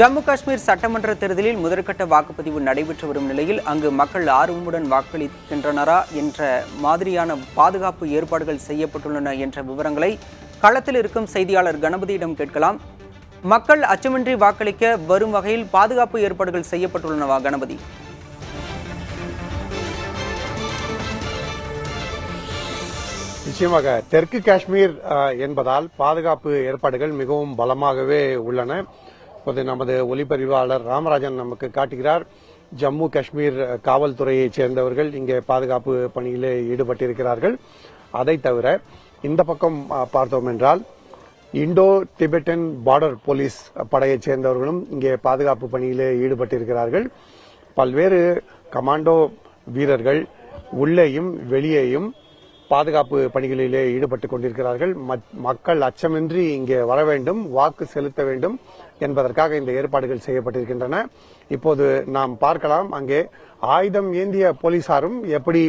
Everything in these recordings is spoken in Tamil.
ஜம்மு காஷ்மீர் சட்டமன்ற தேர்தலில் முதற்கட்ட வாக்குப்பதிவு நடைபெற்று வரும் நிலையில் அங்கு மக்கள் ஆர்வமுடன் வாக்களிக்கின்றனரா என்ற மாதிரியான பாதுகாப்பு ஏற்பாடுகள் செய்யப்பட்டுள்ளன என்ற விவரங்களை களத்தில் இருக்கும் செய்தியாளர் கணபதியிடம் கேட்கலாம். மக்கள் அச்சமின்றி வாக்களிக்க வரும் வகையில் பாதுகாப்பு ஏற்பாடுகள் செய்யப்பட்டுள்ளனவா கணபதி? நிச்சயமாக தெற்கு காஷ்மீர் என்பதால் பாதுகாப்பு ஏற்பாடுகள் மிகவும் பலமாகவே உள்ளன. இப்போது நமது ஒலிப்பதிவாளர் ராமராஜன் நமக்கு காட்டுகிறார். ஜம்மு காஷ்மீர் காவல்துறையைச் சேர்ந்தவர்கள் இங்கே பாதுகாப்பு பணியிலே ஈடுபட்டிருக்கிறார்கள். அதை தவிர இந்த பக்கம் பார்த்தோம் என்றால் இண்டோ திபெட்டன் பார்டர் போலீஸ் படையைச் சேர்ந்தவர்களும் இங்கே பாதுகாப்பு பணியிலே ஈடுபட்டிருக்கிறார்கள். பல்வேறு கமாண்டோ வீரர்கள் உள்ளேயும் வெளியேயும் பாதுகாப்பு பணிகளிலே ஈடுபட்டுக் கொண்டிருக்கிறார்கள். மக்கள் அச்சமின்றி இங்கே வர வேண்டும், வாக்கு செலுத்த வேண்டும் என்பதற்காக இந்த ஏற்பாடுகள் செய்யப்பட்டிருக்கின்றன. இப்போது நாம் பார்க்கலாம், அங்கே ஆயுதம் ஏந்திய போலீசாரும் எப்படி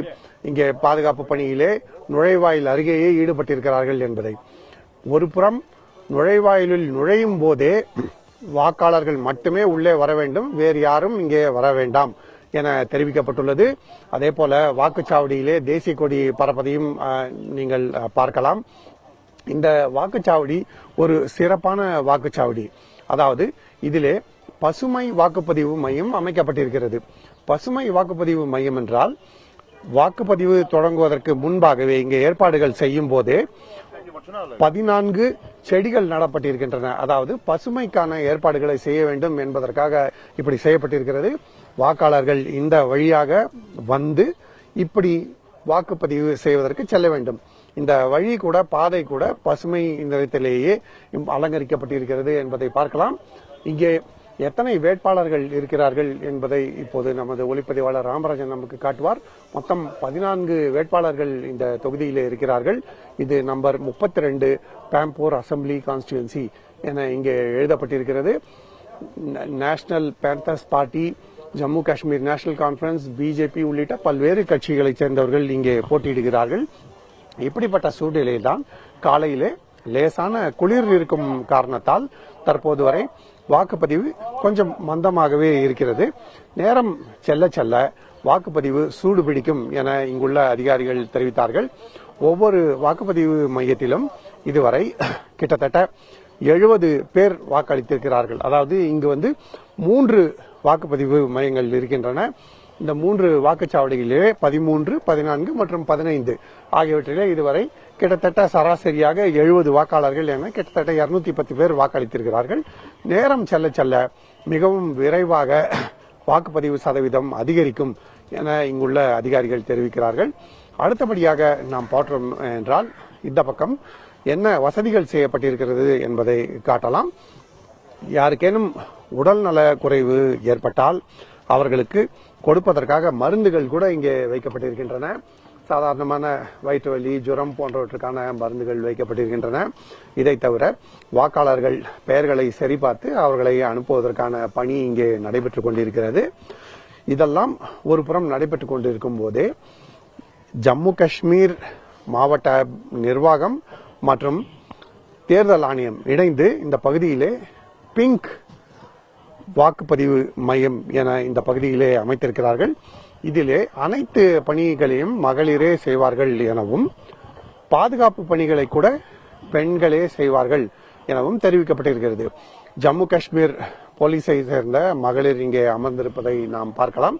இங்கே பாதுகாப்பு பணியிலே நுழைவாயில் அருகேயே ஈடுபட்டிருக்கிறார்கள் என்பதை. ஒரு புறம் நுழைவாயிலில் நுழையும் போதே வாக்காளர்கள் மட்டுமே உள்ளே வர வேண்டும், வேறு யாரும் இங்கே வர வேண்டாம் என தெரிவிக்கப்பட்டுள்ளது. அதே போல வாக்குச்சாவடியிலே தேசிய கொடி பறப்பதையும் நீங்கள் பார்க்கலாம். இந்த வாக்குச்சாவடி ஒரு சிறப்பான வாக்குச்சாவடி. அதாவது இதிலே பசுமை வாக்குப்பதிவு மையம் அமைக்கப்பட்டிருக்கிறது. பசுமை வாக்குப்பதிவு மையம் என்றால் வாக்குப்பதிவு தொடங்குவதற்கு முன்பாகவே இங்கே ஏற்பாடுகள் செய்யும் போதே 14 செடிகள் நடப்பட்டிருக்கின்றன. அதாவது பசுமைக்கான ஏற்பாடுகளை செய்ய வேண்டும் என்பதற்காக இப்படி செய்யப்பட்டிருக்கிறது. வாக்காளர்கள் இந்த வழியாக வந்து இப்படி வாக்குப்பதிவு செய்வதற்கு செல்ல வேண்டும். இந்த வழி கூட பாதை கூட பசுமை நிறத்திலேயே அலங்கரிக்கப்பட்டிருக்கிறது என்பதை பார்க்கலாம். இங்கே எத்தனை வேட்பாளர்கள் இருக்கிறார்கள் என்பதை இப்போது நமது ஒளிப்பதிவாளர் ராமராஜன் நமக்கு காட்டுவார். மொத்தம் 14 வேட்பாளர்கள் இந்த தொகுதியிலே இருக்கிறார்கள். இது நம்பர் 32 பாம்போர் அசம்பிளி கான்ஸ்டிடுவன்சி என இங்கே எழுதப்பட்டிருக்கிறது. National panthers party, Jammu Kashmir national conference, BJP உள்ளிட்ட பல்வேறு கட்சிகளைச் சேர்ந்தவர்கள் இங்கே போட்டியிடுகிறார்கள். இப்படிப்பட்ட சூழ்நிலையில் தான் காலையிலே லேசான குளிர் இருக்கும் காரணத்தால் தற்போது வரை வாக்குப்பதிவு கொஞ்சம் மந்தமாகவே இருக்கிறது. நேரம் செல்ல செல்ல வாக்குப்பதிவு சூடு பிடிக்கும் என இங்குள்ள அதிகாரிகள் தெரிவித்தார்கள். ஒவ்வொரு வாக்குப்பதிவு மையத்திலும் இதுவரை கிட்டத்தட்ட 70 பேர் வாக்களித்திருக்கிறார்கள். அதாவது இங்கு 3 வாக்குப்பதிவு மையங்கள் இருக்கின்றன. இந்த 3 வாக்குச்சாவடிகளிலே 13, 14 மற்றும் 15 ஆகியவற்றிலே இதுவரை கிட்டத்தட்ட சராசரியாக 70 வாக்காளர்கள் என கிட்டத்தட்ட 210 பேர் வாக்களித்திருக்கிறார்கள். நேரம் செல்ல செல்ல மிகவும் விரைவாக வாக்குப்பதிவு சதவீதம் அதிகரிக்கும் என இங்குள்ள அதிகாரிகள் தெரிவிக்கிறார்கள். அடுத்தபடியாக நாம் பார்த்தோம் என்றால் இந்த பக்கம் என்ன வசதிகள் செய்யப்பட்டிருக்கிறது என்பதை காட்டலாம். யாருக்கேனும் உடல் நல குறைவு ஏற்பட்டால் அவர்களுக்கு கொடுப்பதற்காக மருந்துகள் கூட இங்கே வைக்கப்பட்டிருக்கின்றன. சாதாரணமான வயிற்று வலி, ஜுரம் போன்றவற்றுக்கான மருந்துகள் வைக்கப்பட்டிருக்கின்றன. இதை தவிர வாக்காளர்கள் பெயர்களை சரிபார்த்து அவர்களை அனுப்புவதற்கான பணி இங்கே நடைபெற்றுக் கொண்டிருக்கிறது. இதெல்லாம் ஒரு புறம் நடைபெற்றுக் கொண்டிருக்கும் போதே ஜம்மு காஷ்மீர் மாவட்ட நிர்வாகம் மற்றும் தேர்தல் ஆணையம் இணைந்து இந்த பகுதியிலே பிங்க் வாக்குப்பதிவு மையம் என இந்த பகுதியிலே அமைத்திருக்கிறார்கள். இதிலே அனைத்து பணிகளையும் மகளிரே செய்வார்கள் எனவும் பாதுகாப்பு பணிகளை கூட பெண்களே செய்வார்கள் எனவும் தெரிவிக்கப்பட்டிருக்கிறது. ஜம்மு காஷ்மீர் போலீஸை சேர்ந்த மகளிர் இங்கே அமர்ந்திருப்பதை நாம் பார்க்கலாம்.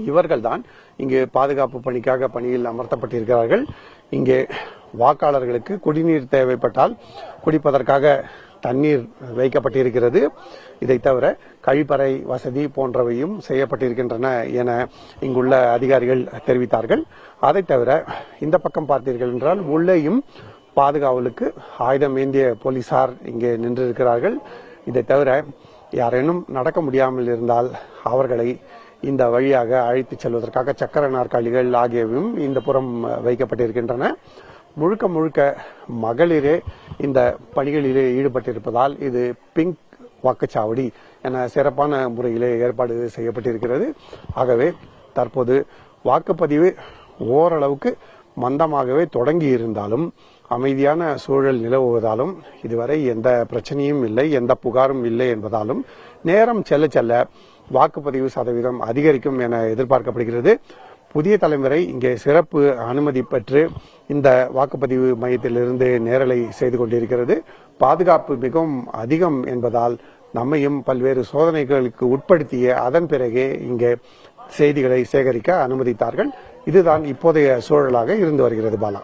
இவர்கள்தான் இங்கு பாதுகாப்பு பணிக்காக பணியில் அமர்த்தப்பட்டிருக்கிறார்கள். இங்கே வாக்காளர்களுக்கு குடிநீர் தேவைப்பட்டால் குடிப்பதற்காக தண்ணீர் வைக்கப்பட்டிருக்கிறது. இதை தவிர கழிப்பறை வசதி போன்றவையும் செய்யப்பட்டிருக்கின்றன என இங்குள்ள அதிகாரிகள் தெரிவித்தார்கள். அதை தவிர இந்த பக்கம் பார்த்தீர்கள் என்றால் உள்ளேயும் பாதுகாவலுக்கு ஆயுதம் ஏந்திய போலீசார் இங்கே நின்றிருக்கிறார்கள். இதை தவிர யாரேனும் நடக்க முடியாமல் இருந்தால் அவர்களை இந்த வழியாக அழைத்துச் செல்வதற்காக சக்கர நாற்காலிகள் ஆகியவையும் இந்த புறம் வைக்கப்பட்டிருக்கின்றன. முழுக்க முழுக்க மகளிரே இந்த பணிகளிலே ஈடுபட்டிருப்பதால் இது பிங்க் வாக்குச்சாவடி என சிறப்பான முறையிலே ஏற்பாடு செய்யப்பட்டிருக்கிறது. ஆகவே தற்போது வாக்குப்பதிவு ஓரளவுக்கு மந்தமாகவே தொடங்கி இருந்தாலும் அமைதியான சூழல் நிலவுவதாலும் இதுவரை எந்த பிரச்சனையும் இல்லை, எந்த புகாரும் இல்லை என்பதாலும் நேரம் செல்ல செல்ல வாக்குப்பதிவு சதவீதம் அதிகரிக்கும் என எதிர்பார்க்கப்படுகிறது. புதிய தலைமுறை இங்கே சிறப்பு அனுமதி பெற்று இந்த வாக்குப்பதிவு மையத்திலிருந்து நேரலை செய்து கொண்டிருக்கிறது. பாதுகாப்பு மிகவும் அதிகம் என்பதால் நம்மையும் பல்வேறு சோதனைகளுக்கு உட்படுத்திய அதன் பிறகே இங்கே செய்திகளை சேகரிக்க அனுமதித்தார்கள். இதுதான் இப்போதைய சூழலாக இருந்து வருகிறது. பாலா,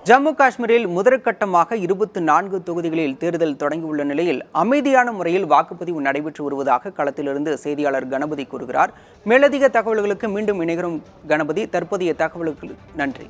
ஜம்மு காஷ்மீரில் முதற்கட்டமாக 24 தொகுதிகளில் தேர்தல் தொடங்கியுள்ள நிலையில் அமைதியான முறையில் வாக்குப்பதிவு நடைபெற்று வருவதாக களத்திலிருந்து செய்தியாளர் கணபதி கூறுகிறார். மேலதிக தகவல்களுக்கு மீண்டும் இணைகிறோம் கணபதி. தற்போதைய தகவலுக்கு நன்றி.